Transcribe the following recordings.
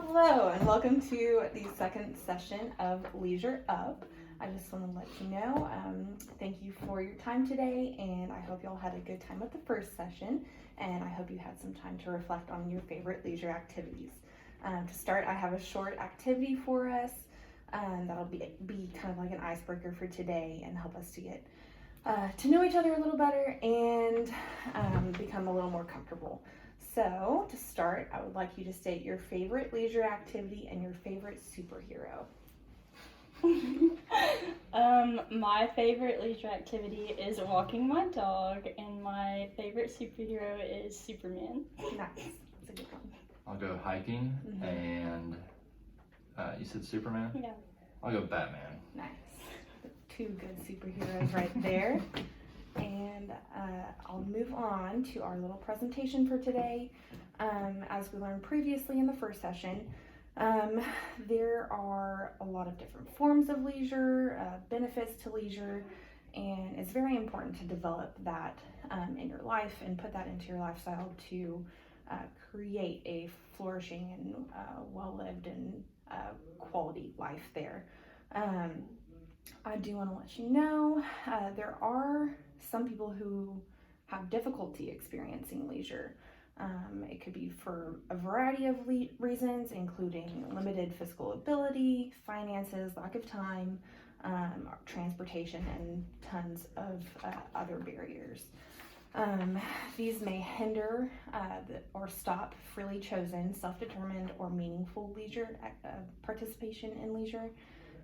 Hello and welcome to the second session of Leisure Up. I just want to let you know, thank you for your time today, and I hope y'all had a good time with the first session, and I hope you had some time to reflect on your favorite leisure activities. To start, I have a short activity for us that'll be kind of like an icebreaker for today and help us to get to know each other a little better and become a little more comfortable. So, to start, I would like you to state your favorite leisure activity and your favorite superhero. My favorite leisure activity is walking my dog, and my favorite superhero is Superman. Nice. That's a good one. I'll go hiking, and you said Superman? Yeah. I'll go Batman. Nice. Two good superheroes right there. And I'll move on to our little presentation for today. As we learned previously in the first session, there are a lot of different forms of leisure, benefits to leisure, and it's very important to develop that in your life and put that into your lifestyle to create a flourishing and well-lived and quality life there. I do want to let you know there are some people who have difficulty experiencing leisure. It could be for a variety of reasons, including limited physical ability, finances, lack of time, transportation, and tons of other barriers. These may hinder or stop freely chosen, self-determined, or meaningful leisure participation in leisure.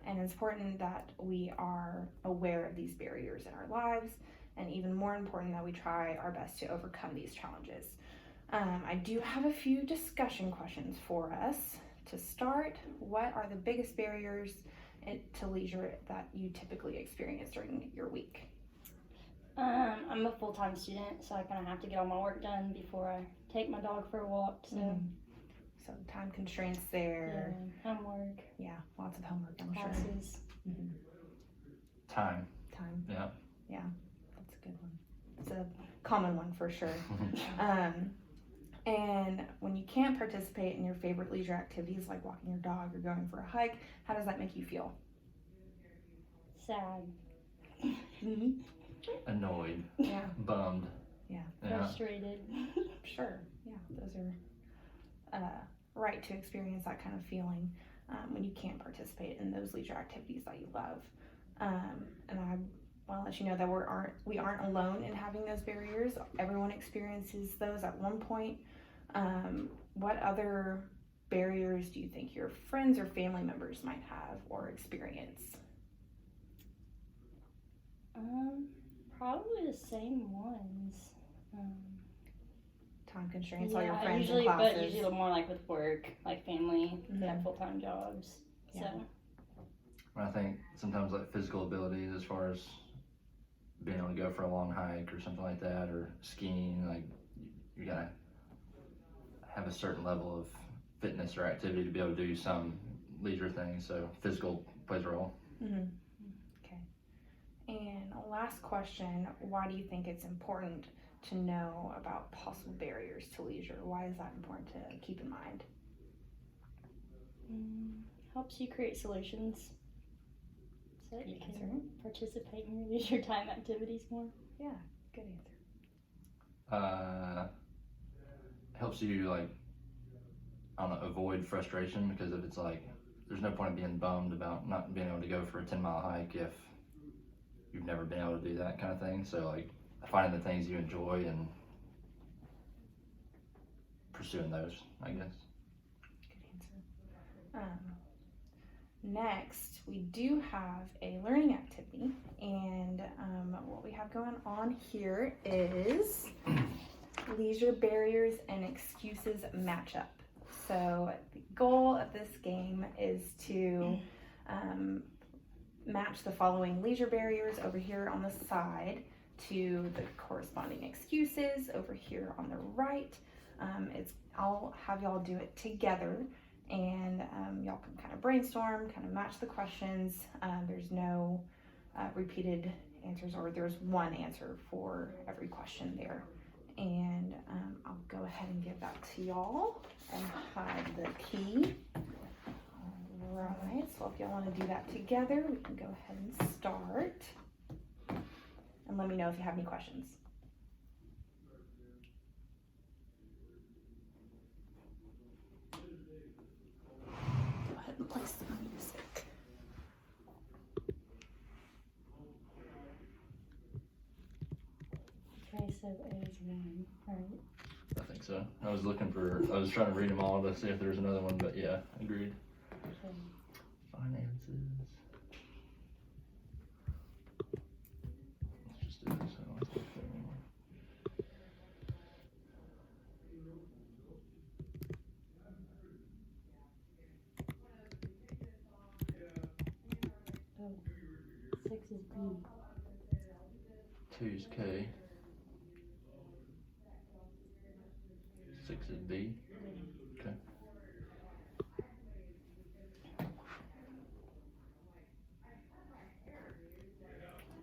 And it's important that we are aware of these barriers in our lives, and even more important that we try our best to overcome these challenges. I do have a few discussion questions for us. To start, what are the biggest barriers to leisure that you typically experience during your week? I'm a full-time student, so I kind of have to get all my work done before I take my dog for a walk. So time constraints there. Yeah, homework. Yeah, lots of homework, I'm classes. Sure. Time. Yeah, that's a good one. It's a common one for sure. And when you can't participate in your favorite leisure activities like walking your dog or going for a hike, how does that make you feel? Sad. Annoyed. Yeah. Bummed. Yeah. Frustrated. Sure. Yeah, those are right to experience that kind of feeling when you can't participate in those leisure activities that you love. And I want to let you know that we aren't alone in having those barriers. Everyone experiences those at one point. What other barriers do you think your friends or family members might have or experience? Probably the same ones. Time constraints, Yeah, all your friends usually, and classes. but usually more like with work, like family, they have full-time jobs. Yeah. So. I think sometimes like physical abilities as far as being able to go for a long hike or something like that, or skiing, like you gotta have a certain level of fitness or activity to be able to do some leisure things, so physical plays a role. Okay. And last question, why do you think it's important to know about possible barriers to leisure? Why is that important to keep in mind? Helps you create solutions so that you can participate in your leisure time activities more. Yeah, good answer. Helps you, like, I don't know, avoid frustration, because if it's like, there's no point in being bummed about not being able to go for a 10-mile hike if you've never been able to do that kind of thing. So like finding the things you enjoy and pursuing those, I guess. Good answer. Next, we do have a learning activity, and what we have going on here is leisure barriers and excuses matchup. So the goal of this game is to match the following leisure barriers over here on the side to the corresponding excuses over here on the right. I'll have y'all do it together, and y'all can kind of brainstorm, kind of match the questions. There's no repeated answers, or there's one answer for every question there. And I'll go ahead and give that to y'all and hide the key. Alright, so if y'all want to do that together, we can go ahead and start. And let me know if you have any questions. Go ahead and play some music. Okay, so A is 1, right? I think so. I was trying to read them all to see if there was another one, but yeah, agreed. Okay. Finances. Let's just do this. I don't have to look there anymore. Oh, 6 is B. 2 is K. 6 is B. Okay.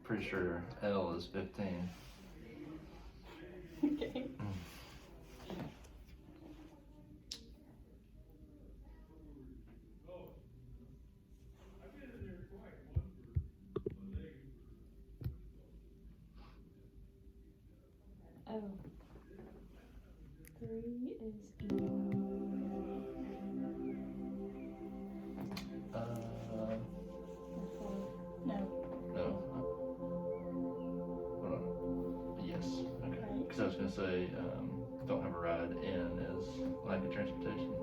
Pretty sure L is 15. Okay. Oh. 3 is E. No. No. Hold on. Yes. Okay. Right. Because I was going to say, don't have a ride. N is lack of transportation.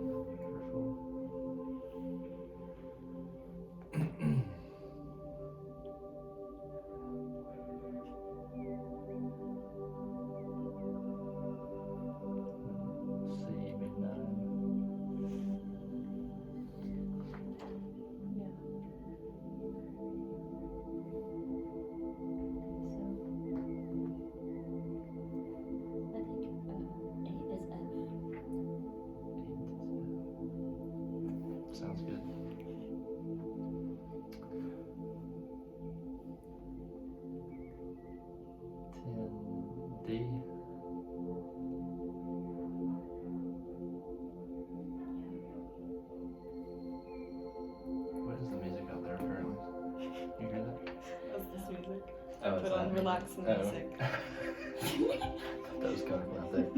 Sounds good. D. What is the music out there apparently? You hear that? That's this music. Oh, Put on relaxing music. That was coming from out there.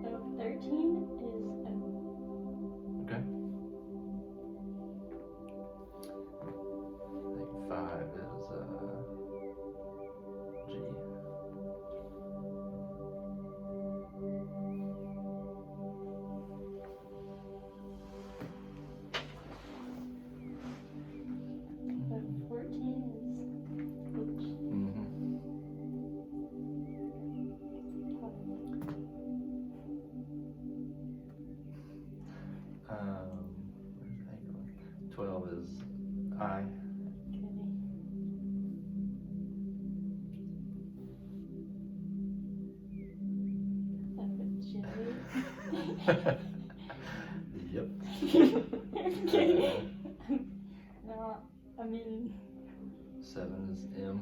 So 13 is O. Okay. I think 5 is G. So 14 is H. Mm-hmm. 12 is I. Okay. Yep. Okay. No, I mean, 7 is M.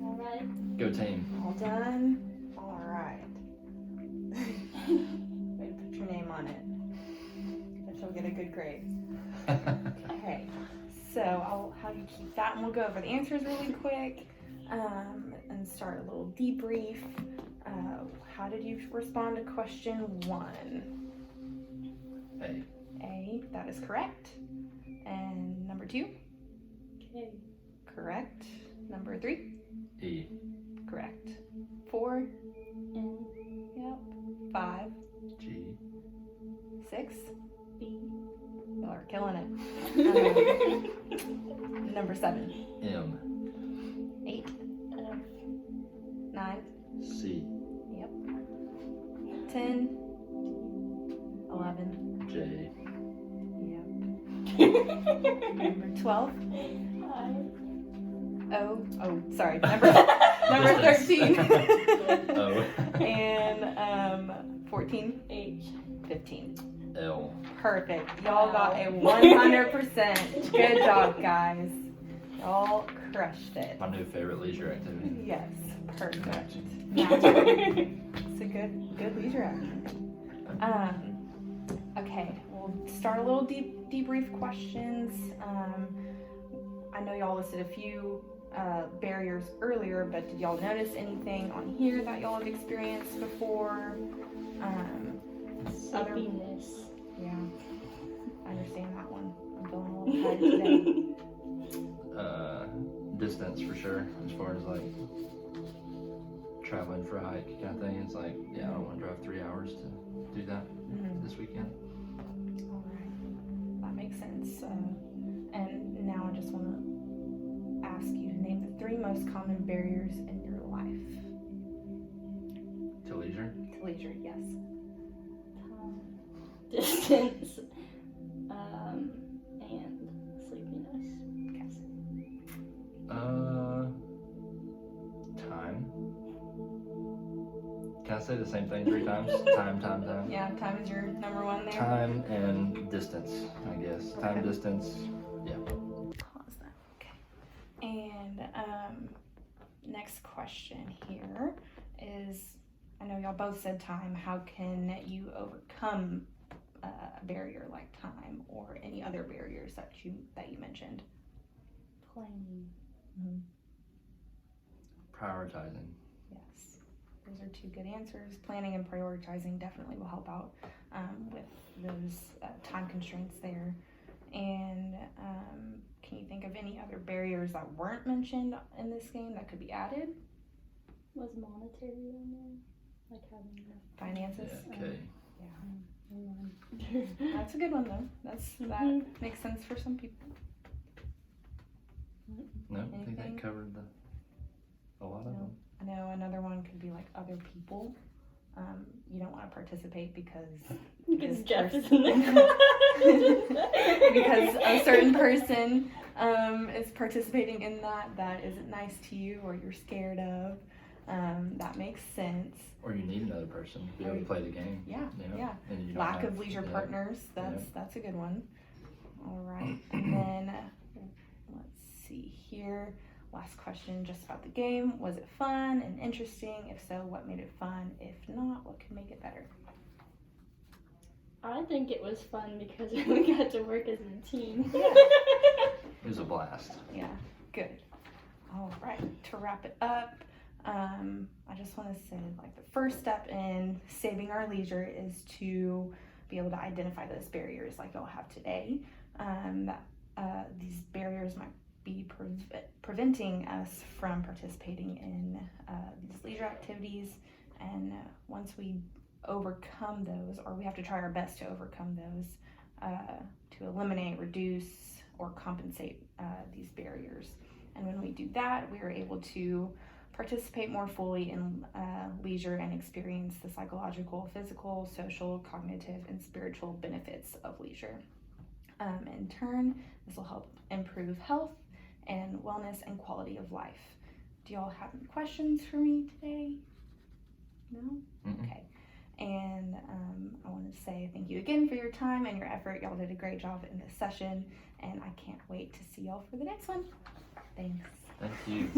alright. Go team. All done? Alright. Way to put your name on it. Bet you'll get a good grade. Okay, so I'll have you keep that and we'll go over the answers really quick and start a little debrief. How did you respond to question 1? A. A, that is correct. And number 2? Okay. Correct. Number 3? E. Correct. 4? N. Yep. 5? G. 6? B. Y'all are killing it. Number 7? M. 8? F. 9? C. Yep. 10? 11? J. Yep. Number 12? I. Oh, sorry. Number 13. O. And 14? H. 15. L. Perfect. Y'all got a 100%. Good job, guys. Y'all crushed it. My new favorite leisure activity. Yes, perfect. Matching. It's a good leisure activity. Okay, we'll start a little debrief questions. I know y'all listed a few barriers earlier, but did y'all notice anything on here that y'all have experienced before? Sleepiness. Yeah, I understand that one. I'm feeling a little tired today. Distance for sure, as far as like traveling for a hike kind of thing. It's like, yeah, I don't want to drive 3 hours to do that this weekend. All right, that makes sense. And now I just want to ask you to name the 3 most common barriers in your life. To leisure? To leisure, yes. Distance. And sleepiness. Time. Can I say the same thing 3 times? Time. Yeah, time is your number 1 there. Time and distance, I guess. Time, Okay. distance. Pause that. Okay. And next question here is, I know y'all both said time. How can you overcome a barrier like time or any other barriers that you mentioned? Planning. Prioritizing. Yes, those are 2 good answers. Planning and prioritizing definitely will help out with those time constraints there. And can you think of any other barriers that weren't mentioned in this game that could be added? Was monetary on there? Like having enough Finances? Yeah, okay. That's a good one though. That makes sense for some people. No, I think Anything? that covered a lot of No. them. I know another one could be like other people. You don't want to participate because Because Jeff person- is in the because a certain person is participating in that isn't nice to you or you're scared of. That makes sense. Or you need another person to be able to play the game. Yeah, you know? yeah. And you don't Lack have- of leisure yeah. partners. That's a good one. All right, and then let's see here. Last question, just about the game. Was it fun and interesting? If so, what made it fun? If not, what could make it better? I think it was fun because we got to work as a team. It was a blast. Yeah, good. All right, to wrap it up, I just want to say, like, the first step in saving our leisure is to be able to identify those barriers like y'all have today. These barriers might be preventing us from participating in these leisure activities, and once we overcome those, or we have to try our best to overcome those, to eliminate, reduce, or compensate these barriers. And when we do that, we are able to participate more fully in leisure and experience the psychological, physical, social, cognitive, and spiritual benefits of leisure. In turn, this will help improve health and wellness and quality of life. Do y'all have any questions for me today? No? Mm-mm. Okay. And I want to say thank you again for your time and your effort. Y'all did a great job in this session, and I can't wait to see y'all for the next one. Thanks. Thank you.